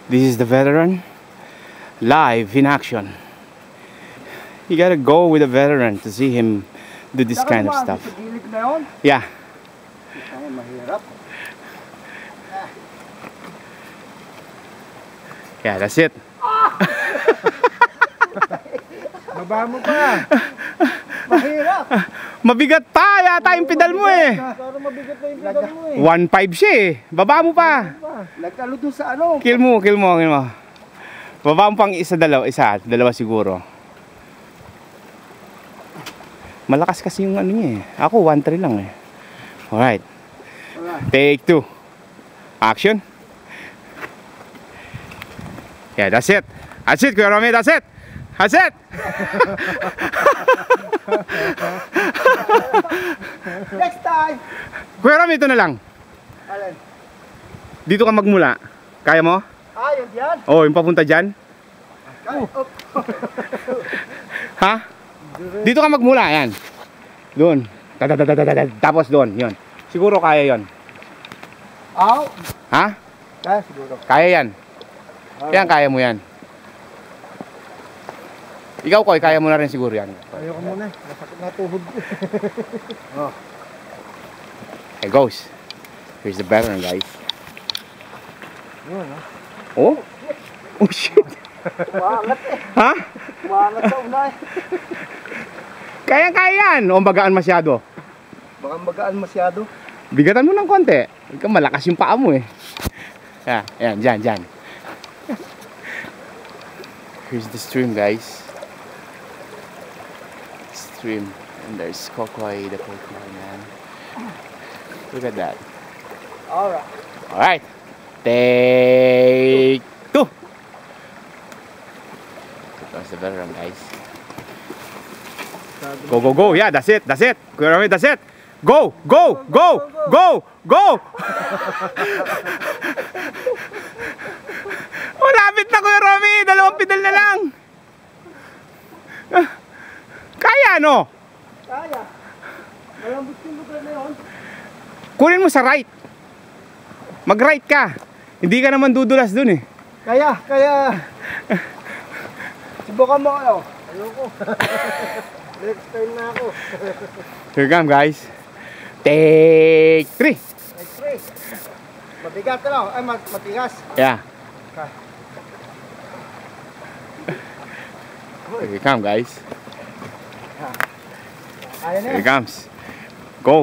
This is the veteran live in action. You gotta go with a veteran to see him do this kind of stuff. Yeah. Yeah, that's it. Baba mo pa. Mahirap. Mabigat pa yata yung pedal mo eh. Pero mabigat na yung pedal mo eh. 1.5 siya eh. Baba mo pa. Nagtalo doon sa ano. Kill mo. Baba mo pang dalawa siguro. Malakas kasi yung ano niya eh. Ako 1.3 lang eh. Alright. Take 2. Action. Yeah, that's it. That's it, Kuya Romy. That's it. That's it. Next time. Kuya Romy, ito na lang. Alin? Dito ka magmula. Kaya mo? Yun yan. Oh, yung papunta dyan. Ha? Dito ka magmula, yan. Doon. Tapos doon, yun. Siguro kaya yon. Ha? Kaya siguro. Kaya yan. Yan, kaya mo yan. Ikaw, Koy, kaya mo na rin siguro yan. Ayoko muna. Nasakit na tuhod ko. Oh. It goes. Here's the veteran, guys. Yun, Oh? Oh, shit. Maangat eh. Ha? Maangat sa una eh. Kaya yan. O, bagaan masyado. Baka magaan masyado. Bigatan mo ng konti. Ikaw, malakas yung paa mo eh. Yan, dyan. Here's the stream, guys. Stream. And there's Kokoy, the Pokemon, man. Look at that. Alright. Take 2. That's the veteran, guys. Go. Yeah, that's it. Kuya Romy, that's it. Go. Oh, lapit na, Kuya Romy. 2 pedal na lang. Kaya, no? Kaya. Malambot yung lugar na yun. Kunin mo sa right. Mag-right ka. Hindi ka naman dudulas dun eh. Kaya. Subukan mo ano. Ayoko. Next time na ako. Here come, guys. Take 3. Next race. Mabigat na lang. Ay, matigas. Yeah. Here we come, guys. Ayan na. Here it comes. Go.